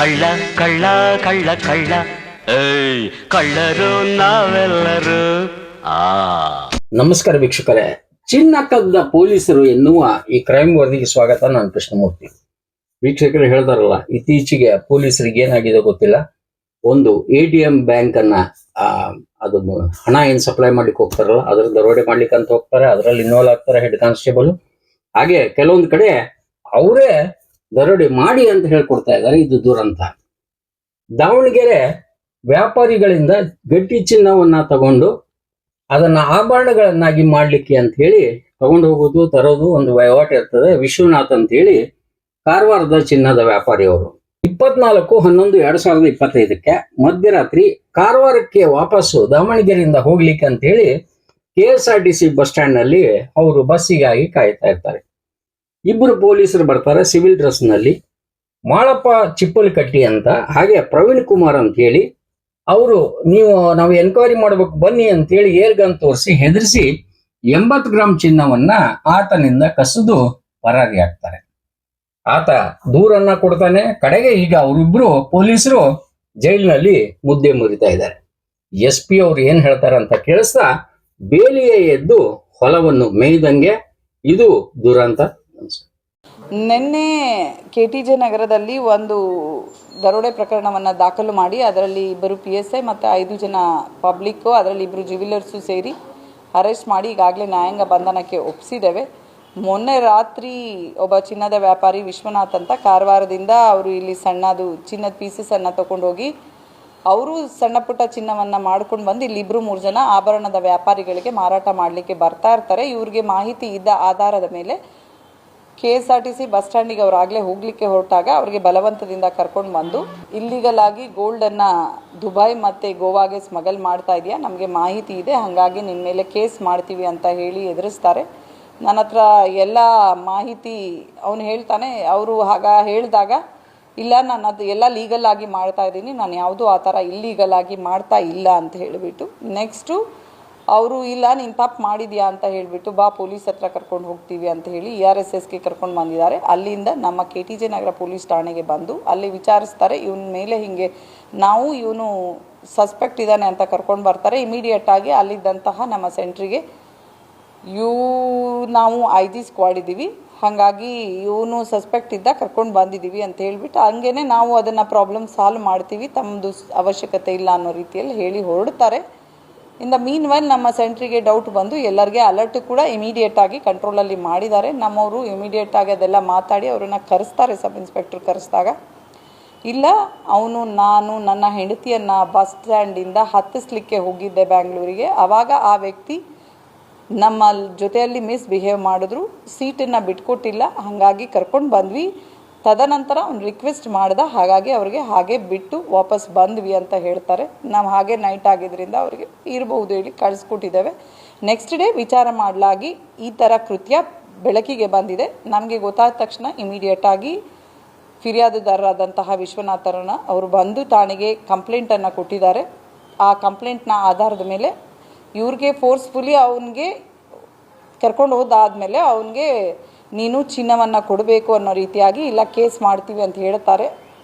ಕಳ್ಳ ಕಳ್ಳ ಕಳ್ಳ ಕಳ್ಳ ಏಯ್ ಕಳ್ಳರು ನಾವೆಲ್ಲರೂ. ನಮಸ್ಕಾರ ವೀಕ್ಷಕರೇ, ಚಿನ್ನಕದ್ದ ಪೊಲೀಸರು ಎನ್ನುವ ಈ ಕ್ರೈಮ್ ವರದಿಗೆ ಸ್ವಾಗತ. ನಾನು ಕೃಷ್ಣಮೂರ್ತಿ. ವೀಕ್ಷಕರು ಹೇಳ್ತಾರಲ್ಲ, ಇತ್ತೀಚೆಗೆ ಪೊಲೀಸರಿಗೆ ಏನಾಗಿದೆ ಗೊತ್ತಿಲ್ಲ, ಒಂದು ATM ಬ್ಯಾಂಕ್ ಅನ್ನ ಅದು ಹಣ ಏನ್ ಸಪ್ಲೈ ಮಾಡ್ಲಿಕ್ಕೆ ಹೋಗ್ತಾರಲ್ಲ, ಅದ್ರ ದರೋಡೆ ಮಾಡ್ಲಿಕ್ಕೆ ಅಂತ ಹೋಗ್ತಾರೆ, ಅದರಲ್ಲಿ ಇನ್ವಾಲ್ವ್ ಆಗ್ತಾರೆ ಹೆಡ್ ಕಾನ್ಸ್ಟೇಬಲ್. ಹಾಗೆ ಕೆಲವೊಂದು ಕಡೆ ಅವರೇ ದರೋಡೆ ಮಾಡಿ ಅಂತ ಹೇಳ್ಕೊಡ್ತಾ ಇದ್ದಾರೆ. ಇದು ದುರಂತ. ದಾವಣಗೆರೆ ವ್ಯಾಪಾರಿಗಳಿಂದ ಗಟ್ಟಿ ಚಿನ್ನವನ್ನ ತಗೊಂಡು ಅದನ್ನ ಆಭರಣಗಳನ್ನಾಗಿ ಮಾಡ್ಲಿಕ್ಕೆ ಅಂತ ಹೇಳಿ ತಗೊಂಡು ಹೋಗೋದು ತರೋದು ಒಂದು ವಹಿವಾಟು ಇರ್ತದೆ. ವಿಶ್ವನಾಥ್ ಅಂತ ಹೇಳಿ ಕಾರವಾರದ ಚಿನ್ನದ ವ್ಯಾಪಾರಿ ಅವರು 24/11/2025 ಮಧ್ಯರಾತ್ರಿ ಕಾರವಾರಕ್ಕೆ ವಾಪಸ್ಸು ದಾವಣಗೆರೆಯಿಂದ ಹೋಗ್ಲಿಕ್ಕೆ ಅಂತ ಹೇಳಿ KSRTC ಬಸ್ ಸ್ಟ್ಯಾಂಡ್ ನಲ್ಲಿ ಅವರು ಬಸ್ಸಿಗಾಗಿ ಕಾಯ್ತಾ ಇರ್ತಾರೆ. ಇಬ್ಬರು ಪೊಲೀಸರು ಬರ್ತಾರೆ ಸಿವಿಲ್ ಡ್ರೆಸ್ ನಲ್ಲಿ. ಮಾಳಪ್ಪ ಚಿಪ್ಪಲಕಟ್ಟಿ ಅಂತ, ಹಾಗೆ ಪ್ರವೀಣ್ ಕುಮಾರ್ ಅಂತ ಹೇಳಿ ಅವರು ನಾವು ಎನ್ಕ್ವೈರಿ ಮಾಡ್ಬೇಕು ಬನ್ನಿ ಅಂತ ಹೇಳಿ ಏರ್ಗನ್ ತೋರಿಸಿ ಹೆದರಿಸಿ 80 ಗ್ರಾಂ ಚಿನ್ನವನ್ನ ಆತನಿಂದ ಕಸಿದು ಪರಾರಿ ಆಗ್ತಾರೆ. ಆತ ದೂರನ್ನ ಕೊಡ್ತಾನೆ. ಕಡೆಗೆ ಈಗ ಅವರಿಬ್ರು ಪೊಲೀಸರು ಜೈಲಿನಲ್ಲಿ ಮುದ್ದೆ ಮುರಿತಾ ಇದ್ದಾರೆ. SP ಅವ್ರು ಏನ್ ಹೇಳ್ತಾರೆ ಅಂತ ಕೇಳಿಸ್ತಾ ಬೇಲಿಯೇ ಎದ್ದು ಹೊಲವನ್ನು ಮೇಯ್ದಂಗೆ ಇದು ದುರಂತ. ನಿನ್ನೆ KTJ ನಗರದಲ್ಲಿ ಒಂದು ದರೋಡೆ ಪ್ರಕರಣವನ್ನು ದಾಖಲು ಮಾಡಿ ಅದರಲ್ಲಿ 2 PSI ಮತ್ತು 5 ಜನ ಪಬ್ಲಿಕ್ಕು, ಅದರಲ್ಲಿ 2 ಜ್ಯುವೆಲರ್ಸು ಸೇರಿ ಅರೆಸ್ಟ್ ಮಾಡಿ ಈಗಾಗಲೇ ನ್ಯಾಯಾಂಗ ಬಂಧನಕ್ಕೆ ಒಪ್ಪಿಸಿದ್ದೇವೆ. ಮೊನ್ನೆ ರಾತ್ರಿ ಒಬ್ಬ ಚಿನ್ನದ ವ್ಯಾಪಾರಿ ವಿಶ್ವನಾಥ್ ಅಂತ ಕಾರವಾರದಿಂದ ಅವರು ಇಲ್ಲಿ ಸಣ್ಣದು ಚಿನ್ನದ ಪೀಸಸನ್ನು ತೊಗೊಂಡೋಗಿ ಅವರು ಸಣ್ಣ ಪುಟ್ಟ ಚಿನ್ನವನ್ನು ಮಾಡ್ಕೊಂಡು ಬಂದು ಇಲ್ಲಿ 2-3 ಜನ ಆಭರಣದ ವ್ಯಾಪಾರಿಗಳಿಗೆ ಮಾರಾಟ ಮಾಡಲಿಕ್ಕೆ ಬರ್ತಾ ಇರ್ತಾರೆ. ಇವ್ರಿಗೆ ಮಾಹಿತಿ ಇದ್ದ ಆಧಾರದ ಮೇಲೆ KSRTC ಬಸ್ ಸ್ಟ್ಯಾಂಡಿಗೆ ಅವ್ರು ಆಗಲೇ ಹೋಗಲಿಕ್ಕೆ ಹೊರಟಾಗ ಅವ್ರಿಗೆ ಬಲವಂತದಿಂದ ಕರ್ಕೊಂಡು ಬಂದು ಇಲ್ಲಿಗಲ್ ಆಗಿ ಗೋಲ್ಡನ್ನು ದುಬೈ ಮತ್ತು ಗೋವಾಗೆ ಸ್ಮಗಲ್ ಮಾಡ್ತಾ ಇದೆಯಾ, ನಮಗೆ ಮಾಹಿತಿ ಇದೆ, ಹಾಗಾಗಿ ನಿನ್ನ ಮೇಲೆ ಕೇಸ್ ಮಾಡ್ತೀವಿ ಅಂತ ಹೇಳಿ ಎದುರಿಸ್ತಾರೆ. ನನ್ನ ಹತ್ರ ಎಲ್ಲ ಮಾಹಿತಿ ಅವನು ಹೇಳ್ತಾನೆ. ಅವರು ಹೇಳಿದಾಗ ಇಲ್ಲ, ನಾನು ಅದು ಎಲ್ಲ ಲೀಗಲ್ ಆಗಿ ಮಾಡ್ತಾ ಇದ್ದೀನಿ, ನಾನು ಯಾವುದೂ ಆ ಥರ ಇಲ್ಲೀಗಲ್ ಆಗಿ ಮಾಡ್ತಾ ಇಲ್ಲ ಅಂತ ಹೇಳಿಬಿಟ್ಟು ನೆಕ್ಸ್ಟು ಅವರು ಇಲ್ಲ ನೀನು ತಪ್ಪು ಮಾಡಿದ್ಯಾ ಅಂತ ಹೇಳಿಬಿಟ್ಟು ಬಾ ಪೊಲೀಸ್ ಹತ್ರ ಕರ್ಕೊಂಡು ಹೋಗ್ತೀವಿ ಅಂತ ಹೇಳಿ ERSSಗೆ ಕರ್ಕೊಂಡು ಬಂದಿದ್ದಾರೆ. ಅಲ್ಲಿಂದ ನಮ್ಮ KTJ ನಗರ ಪೊಲೀಸ್ ಠಾಣೆಗೆ ಬಂದು ಅಲ್ಲಿ ವಿಚಾರಿಸ್ತಾರೆ. ಇವನ ಮೇಲೆ ಹೀಗೆ ಇವನು ಸಸ್ಪೆಕ್ಟ್ ಇದ್ದಾನೆ ಅಂತ ಕರ್ಕೊಂಡು ಬರ್ತಾರೆ. ಇಮಿಡಿಯೇಟಾಗಿ ಅಲ್ಲಿದ್ದಂತಹ ನಮ್ಮ ಸೆಂಟ್ರಿಗೆ ನಾವು IG ಸ್ಕ್ವಾಡ್ ಇದ್ದೀವಿ, ಹಾಗಾಗಿ ಇವನು ಸಸ್ಪೆಕ್ಟ್ ಇದ್ದ ಕರ್ಕೊಂಡು ಬಂದಿದ್ದೀವಿ ಅಂತ ಹೇಳಿಬಿಟ್ಟು ಹಂಗೇ ನಾವು ಅದನ್ನು ಪ್ರಾಬ್ಲಮ್ ಸಾಲ್ವ್ ಮಾಡ್ತೀವಿ, ತಮ್ಮದು ಅವಶ್ಯಕತೆ ಇಲ್ಲ ಅನ್ನೋ ರೀತಿಯಲ್ಲಿ ಹೇಳಿ ಹೊರಡ್ತಾರೆ. ಇನ್ ದ ಮೀನ್ ವೈಲ್ ನಮ್ಮ ಸೆಂಟ್ರಿಗೆ ಡೌಟ್ ಬಂದು ಎಲ್ಲರಿಗೆ ಅಲರ್ಟ್ ಕೂಡ ಇಮಿಡಿಯೇಟಾಗಿ ಕಂಟ್ರೋಲಲ್ಲಿ ಮಾಡಿದ್ದಾರೆ. ನಮ್ಮವರು ಇಮಿಡಿಯೇಟಾಗಿ ಅದೆಲ್ಲ ಮಾತಾಡಿ ಅವರನ್ನು ಕರೆಸ್ತಾರೆ. ಸಬ್ ಇನ್ಸ್ಪೆಕ್ಟರ್ ಕರೆಸಿದಾಗ ಇಲ್ಲ, ನಾನು ನನ್ನ ಹೆಂಡತಿಯನ್ನು ಬಸ್ ಸ್ಟ್ಯಾಂಡಿಂದ ಹತ್ತಿಸ್ಲಿಕ್ಕೆ ಹೋಗಿದ್ದೆ ಬ್ಯಾಂಗ್ಳೂರಿಗೆ, ಆವಾಗ ಆ ವ್ಯಕ್ತಿ ನಮ್ಮ ಜೊತೆಯಲ್ಲಿ ಮಿಸ್ಬಿಹೇವ್ ಮಾಡಿದ್ರು, ಸೀಟನ್ನು ಬಿಟ್ಕೊಟ್ಟಿಲ್ಲ, ಹಾಗಾಗಿ ಕರ್ಕೊಂಡು ಬಂದ್ವಿ. ತದನಂತರ ಅವ್ನು ರಿಕ್ವೆಸ್ಟ್ ಮಾಡ್ದ, ಹಾಗಾಗಿ ಅವ್ರಿಗೆ ಹಾಗೆ ಬಿಟ್ಟು ವಾಪಸ್ ಬಂದ್ವಿ ಅಂತ ಹೇಳ್ತಾರೆ. ನಾವು ಹಾಗೆ ನೈಟ್ ಆಗಿದ್ದರಿಂದ ಅವರಿಗೆ ಇರಬಹುದು ಹೇಳಿ ಕಳಿಸ್ಕೊಟ್ಟಿದ್ದೇವೆ. ನೆಕ್ಸ್ಟ್ ಡೇ ವಿಚಾರ ಮಾಡಲಾಗಿ ಈ ಥರ ಕೃತ್ಯ ಬೆಳಕಿಗೆ ಬಂದಿದೆ. ನಮಗೆ ಗೊತ್ತಾದ ತಕ್ಷಣ ಇಮಿಡಿಯೇಟಾಗಿ ಫಿರ್ಯಾದುದಾರರಾದಂತಹ ವಿಶ್ವನಾಥರನ್ನ ಅವರು ಬಂದು ಠಾಣೆಗೆ ಕಂಪ್ಲೇಂಟನ್ನು ಕೊಟ್ಟಿದ್ದಾರೆ. ಆ ಕಂಪ್ಲೇಂಟ್ನ ಆಧಾರದ ಮೇಲೆ ಇವ್ರಿಗೆ ಫೋರ್ಸ್ಫುಲಿ ಅವನಿಗೆ ಕರ್ಕೊಂಡು ಹೋದಾದಮೇಲೆ ಅವನಿಗೆ ನೀನು ಚಿನ್ನವನ್ನು ಕೊಡಬೇಕು ಅನ್ನೋ ರೀತಿಯಾಗಿ ಇಲ್ಲ ಕೇಸ್ ಮಾಡ್ತೀವಿ ಅಂತ ಹೇಳ್ತಾರೆ.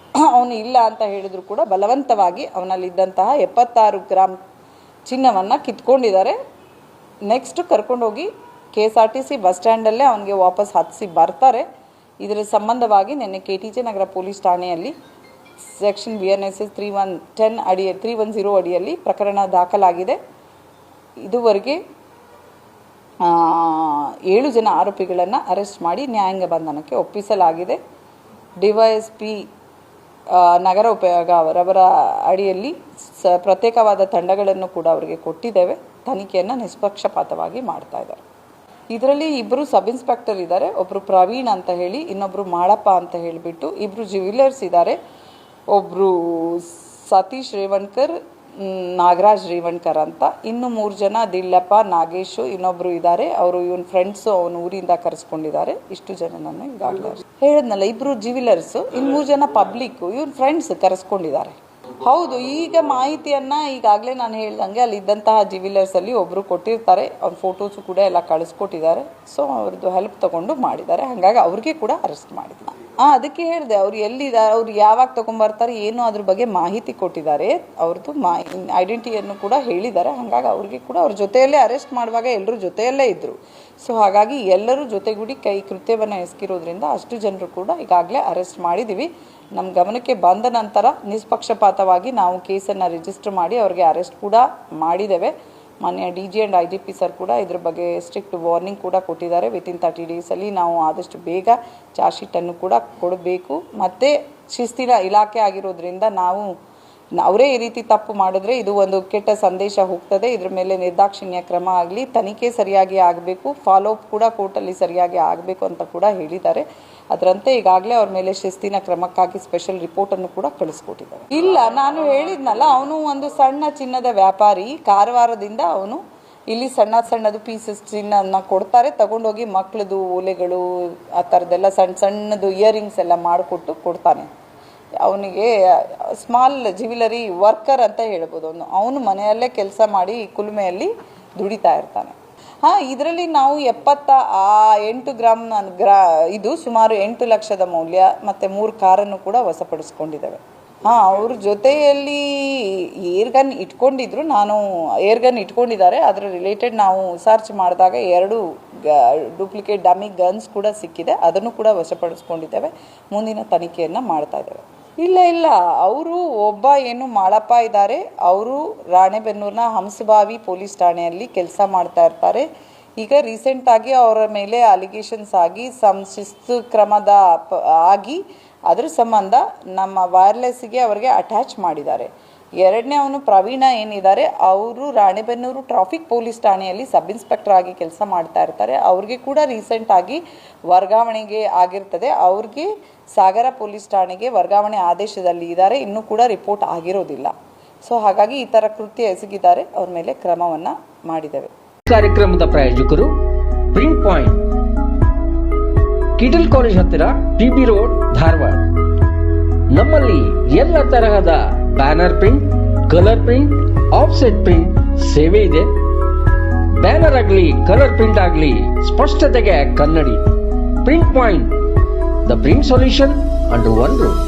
ಅವನು ಇಲ್ಲ ಅಂತ ಹೇಳಿದ್ರು ಕೂಡ ಬಲವಂತವಾಗಿ ಅವನಲ್ಲಿದ್ದಂತಹ 76 ಗ್ರಾಂ ಚಿನ್ನವನ್ನು ಕಿತ್ಕೊಂಡಿದ್ದಾರೆ. ನೆಕ್ಸ್ಟ್ ಕರ್ಕೊಂಡೋಗಿ KSRTC ಬಸ್ ಸ್ಟ್ಯಾಂಡಲ್ಲೇ ಅವನಿಗೆ ವಾಪಸ್ ಹತ್ತಿಸಿ ಬರ್ತಾರೆ. ಇದರ ಸಂಬಂಧವಾಗಿ ನಿನ್ನೆ KTJ ನಗರ ಪೊಲೀಸ್ ಠಾಣೆಯಲ್ಲಿ ಸೆಕ್ಷನ್ BNSS 310 ಅಡಿಯಲ್ಲಿ ಪ್ರಕರಣ ದಾಖಲಾಗಿದೆ. ಇದುವರೆಗೆ 7 ಜನ ಆರೋಪಿಗಳನ್ನು ಅರೆಸ್ಟ್ ಮಾಡಿ ನ್ಯಾಯಾಂಗ ಬಂಧನಕ್ಕೆ ಒಪ್ಪಿಸಲಾಗಿದೆ. DYSP ನಗರ ಉಪಯೋಗ ಅವರವರ ಅಡಿಯಲ್ಲಿ ಪ್ರತ್ಯೇಕವಾದ ತಂಡಗಳನ್ನು ಕೂಡ ಅವರಿಗೆ ಕೊಟ್ಟಿದ್ದೇವೆ. ತನಿಖೆಯನ್ನು ನಿಷ್ಪಕ್ಷಪಾತವಾಗಿ ಮಾಡ್ತಾ ಇದ್ದಾರೆ. ಇದರಲ್ಲಿ 2 ಸಬ್ ಇನ್ಸ್ಪೆಕ್ಟರ್ ಇದ್ದಾರೆ, ಒಬ್ಬರು ಪ್ರವೀಣ್ ಅಂತ ಹೇಳಿ, ಇನ್ನೊಬ್ಬರು ಮಾಳಪ್ಪ ಅಂತ ಹೇಳಿಬಿಟ್ಟು 2 ಜ್ಯುವೆಲರ್ಸ್ ಇದ್ದಾರೆ. ಒಬ್ಬರು ಸತೀಶ್ ರೇವಣ್ಕರ್, ನಾಗರಾಜ್ ರೇವಣ್ಕರ್ ಅಂತ, ಇನ್ನು 3 ಜನ ದಿಲ್ಲಪ್ಪ, ನಾಗೇಶು, ಇನ್ನೊಬ್ರು ಇದ್ದಾರೆ. ಅವರು ಇವನ್ ಫ್ರೆಂಡ್ಸು, ಅವನು ಊರಿಂದ ಕರೆಸ್ಕೊಂಡಿದ್ದಾರೆ. ಇಷ್ಟು ಜನನನ್ನು ಈಗಾಗಲೇ ಹೇಳಿದ್ನಲ್ಲ, 2 ಜ್ಯುವೆಲರ್ಸು, ಇನ್ನು 3 ಜನ ಪಬ್ಲಿಕ್ಕು, ಇವನ್ ಫ್ರೆಂಡ್ಸ್ ಕರೆಸ್ಕೊಂಡಿದ್ದಾರೆ. ಹೌದು, ಈಗ ಮಾಹಿತಿಯನ್ನು ಈಗಾಗಲೇ ನಾನು ಹೇಳ್ದಂಗೆ ಅಲ್ಲಿದ್ದಂತಹ ಜ್ಯುವೆಲರ್ಸಲ್ಲಿ ಒಬ್ಬರು ಕೊಟ್ಟಿರ್ತಾರೆ. ಅವ್ರ ಫೋಟೋಸು ಕೂಡ ಎಲ್ಲ ಕಳಿಸ್ಕೊಟ್ಟಿದ್ದಾರೆ. ಸೊ ಅವ್ರದ್ದು ಹೆಲ್ಪ್ ತೊಗೊಂಡು ಮಾಡಿದ್ದಾರೆ, ಹಾಗಾಗಿ ಅವ್ರಿಗೆ ಕೂಡ ಅರೆಸ್ಟ್ ಮಾಡಿದ್ನ. ಅದಕ್ಕೆ ಹೇಳಿದೆ, ಅವ್ರು ಎಲ್ಲಿದ್ದಾರೆ, ಅವ್ರು ಯಾವಾಗ ತೊಗೊಂಬರ್ತಾರೆ ಏನು ಅದ್ರ ಬಗ್ಗೆ ಮಾಹಿತಿ ಕೊಟ್ಟಿದ್ದಾರೆ, ಅವ್ರದ್ದು ಐಡೆಂಟಿಟಿಯನ್ನು ಕೂಡ ಹೇಳಿದ್ದಾರೆ. ಹಾಗಾಗಿ ಅವ್ರಿಗೆ ಕೂಡ ಅವ್ರ ಜೊತೆಯಲ್ಲೇ ಅರೆಸ್ಟ್ ಮಾಡುವಾಗ ಎಲ್ಲರೂ ಜೊತೆಯಲ್ಲೇ ಇದ್ದರು. ಸೊ ಹಾಗಾಗಿ ಎಲ್ಲರೂ ಜೊತೆಗೂಡಿ ಕೃತ್ಯವನ್ನು ಎಸಗಿರೋದ್ರಿಂದ ಅಷ್ಟು ಜನರು ಕೂಡ ಈಗಾಗಲೇ ಅರೆಸ್ಟ್ ಮಾಡಿದ್ದೀವಿ. ನಮ್ಮ ಗಮನಕ್ಕೆ ಬಂದ ನಂತರ ನಿಷ್ಪಕ್ಷಪಾತವಾಗಿ ನಾವು ಕೇಸನ್ನು ರಿಜಿಸ್ಟರ್ ಮಾಡಿ ಅವ್ರಿಗೆ ಅರೆಸ್ಟ್ ಕೂಡ ಮಾಡಿದ್ದೇವೆ. ಮಾನ್ಯ DG ಆ್ಯಂಡ್ IGP ಸರ್ ಕೂಡ ಇದ್ರ ಬಗ್ಗೆ ಸ್ಟ್ರಿಕ್ಟ್ ವಾರ್ನಿಂಗ್ ಕೂಡ ಕೊಟ್ಟಿದ್ದಾರೆ. ವಿತಿನ್ 30 ಡೇಸಲ್ಲಿ ನಾವು ಆದಷ್ಟು ಬೇಗ ಚಾರ್ಜ್ ಶೀಟನ್ನು ಕೂಡ ಕೊಡಬೇಕು. ಮತ್ತು ಶಿಸ್ತಿನ ಇಲಾಖೆ ಆಗಿರೋದ್ರಿಂದ ನಾವು ಅವರೇ ಈ ರೀತಿ ತಪ್ಪು ಮಾಡಿದ್ರೆ ಇದು ಒಂದು ಕೆಟ್ಟ ಸಂದೇಶ ಹೋಗ್ತದೆ. ಇದ್ರ ಮೇಲೆ ನಿರ್ದಾಕ್ಷಿಣ್ಯ ಕ್ರಮ ಆಗಲಿ, ತನಿಖೆ ಸರಿಯಾಗಿ ಆಗಬೇಕು, ಫಾಲೋಅಪ್ ಕೂಡ ಕೋರ್ಟಲ್ಲಿ ಸರಿಯಾಗಿ ಆಗಬೇಕು ಅಂತ ಕೂಡ ಹೇಳಿದ್ದಾರೆ. ಅದರಂತೆ ಈಗಾಗಲೇ ಅವ್ರ ಮೇಲೆ ಶಿಸ್ತಿನ ಕ್ರಮಕ್ಕಾಗಿ ಸ್ಪೆಷಲ್ ರಿಪೋರ್ಟನ್ನು ಕೂಡ ಕಳಿಸ್ಕೊಟ್ಟಿದ್ದಾರೆ. ಇಲ್ಲ, ನಾನು ಹೇಳಿದ್ನಲ್ಲ, ಅವನು ಒಂದು ಸಣ್ಣ ಚಿನ್ನದ ವ್ಯಾಪಾರಿ. ಕಾರವಾರದಿಂದ ಅವನು ಇಲ್ಲಿ ಸಣ್ಣದು ಪೀಸಸ್ ಚಿನ್ನ ಕೊಡ್ತಾರೆ, ತಗೊಂಡೋಗಿ ಮಕ್ಕಳದು ಓಲೆಗಳು ಆ ಥರದ್ದೆಲ್ಲ ಸಣ್ಣದು ಇಯರಿಂಗ್ಸ್ ಎಲ್ಲ ಮಾಡಿಕೊಟ್ಟು ಕೊಡ್ತಾನೆ. ಅವನಿಗೆ ಸ್ಮಾಲ್ ಜ್ಯುವೆಲರಿ ವರ್ಕರ್ ಅಂತ ಹೇಳ್ಬೋದು. ಅವನು ಮನೆಯಲ್ಲೇ ಕೆಲಸ ಮಾಡಿ ಕುಲುಮೆಯಲ್ಲಿ ದುಡಿತಾ ಇರ್ತಾನೆ. ಇದರಲ್ಲಿ ನಾವು 78 ಗ್ರಾಮ್ ಇದು ಸುಮಾರು 8 ಲಕ್ಷದ ಮೌಲ್ಯ ಮತ್ತು 3 ಕಾರನ್ನು ಕೂಡ ವಶಪಡಿಸ್ಕೊಂಡಿದ್ದೇವೆ. ಅವ್ರ ಜೊತೆಯಲ್ಲಿ ಏರ್ಗನ್ ಇಟ್ಕೊಂಡಿದ್ರು, ಏರ್ಗನ್ ಇಟ್ಕೊಂಡಿದ್ದಾರೆ. ಅದರ ರಿಲೇಟೆಡ್ ನಾವು ಸರ್ಚ್ ಮಾಡಿದಾಗ 2 ಡೂಪ್ಲಿಕೇಟ್ ಡಮ್ಮಿ ಗನ್ಸ್ ಕೂಡ ಸಿಕ್ಕಿದೆ, ಅದನ್ನು ಕೂಡ ವಶಪಡಿಸ್ಕೊಂಡಿದ್ದೇವೆ. ಮುಂದಿನ ತನಿಖೆಯನ್ನು ಮಾಡ್ತಾ ಇದ್ದೇವೆ. ಇಲ್ಲ, ಅವರು ಒಬ್ಬ ಏನು ಮಾಳಪ್ಪ ಇದ್ದಾರೆ, ಅವರು ರಾಣೆಬೆನ್ನೂರಿನ ಹಂಸಬಾವಿ ಪೊಲೀಸ್ ಠಾಣೆಯಲ್ಲಿ ಕೆಲಸ ಮಾಡ್ತಾ ಇರ್ತಾರೆ. ಈಗ ರೀಸೆಂಟಾಗಿ ಅವರ ಮೇಲೆ ಅಲಿಗೇಷನ್ಸ್ ಆಗಿ ಶಿಸ್ತು ಕ್ರಮದ ಆಗಿ ಅದ್ರ ಸಂಬಂಧ ನಮ್ಮ ವೈರ್ಲೆಸ್ಗೆ ಅವರಿಗೆ ಅಟ್ಯಾಚ್ ಮಾಡಿದ್ದಾರೆ. ಎರಡನೇ ಅವನು ಪ್ರವೀಣ ಏನಿದ್ದಾರೆ, ಅವರು ರಾಣೆಬೆನ್ನೂರು ಟ್ರಾಫಿಕ್ ಪೊಲೀಸ್ ಠಾಣೆಯಲ್ಲಿ ಸಬ್ ಇನ್ಸ್ಪೆಕ್ಟರ್ ಆಗಿ ಕೆಲಸ ಮಾಡ್ತಾ ಇರ್ತಾರೆ. ಅವ್ರಿಗೆ ಕೂಡ ರೀಸೆಂಟಾಗಿ ವರ್ಗಾವಣೆಗೆ ಆಗಿರ್ತದೆ. ಅವ್ರಿಗೆ ಸಾಗರ ಪೊಲೀಸ್ ಠಾಣೆಗೆ ವರ್ಗಾವಣೆ ಆದೇಶದಲ್ಲಿ ಇದ್ದಾರೆ, ಇನ್ನೂ ಕೂಡ ರಿಪೋರ್ಟ್ ಆಗಿರೋದಿಲ್ಲ. ಸೊ ಹಾಗಾಗಿ ಈ ಥರ ಕೃತ್ಯ ಎಸಗಿದ್ದಾರೆ, ಅವ್ರ ಮೇಲೆ ಕ್ರಮವನ್ನು ಮಾಡಿದ್ದೇವೆ. ಕಾರ್ಯಕ್ರಮದ ಪ್ರಾಯೋಜಕರು ಪ್ರಿಂಟ್ ಪಾಯಿಂಟ್, ಕಿಟಲ್ ಕಾಲೇಜ್ ಹತ್ತಿರ, PB ರೋಡ್, ಧಾರವಾಡ. ನಮ್ಮಲ್ಲಿ ಎಲ್ಲ ತರಹದ banner print, colour print, offset print ಸೇವೆ ಇದೆ. ಬ್ಯಾನರ್ ಆಗಲಿ, ಕಲರ್ ಪ್ರಿಂಟ್ ಆಗಲಿ, ಸ್ಪಷ್ಟತೆಗೆ ಕನ್ನಡಿ. Print point, the print solution under one roof.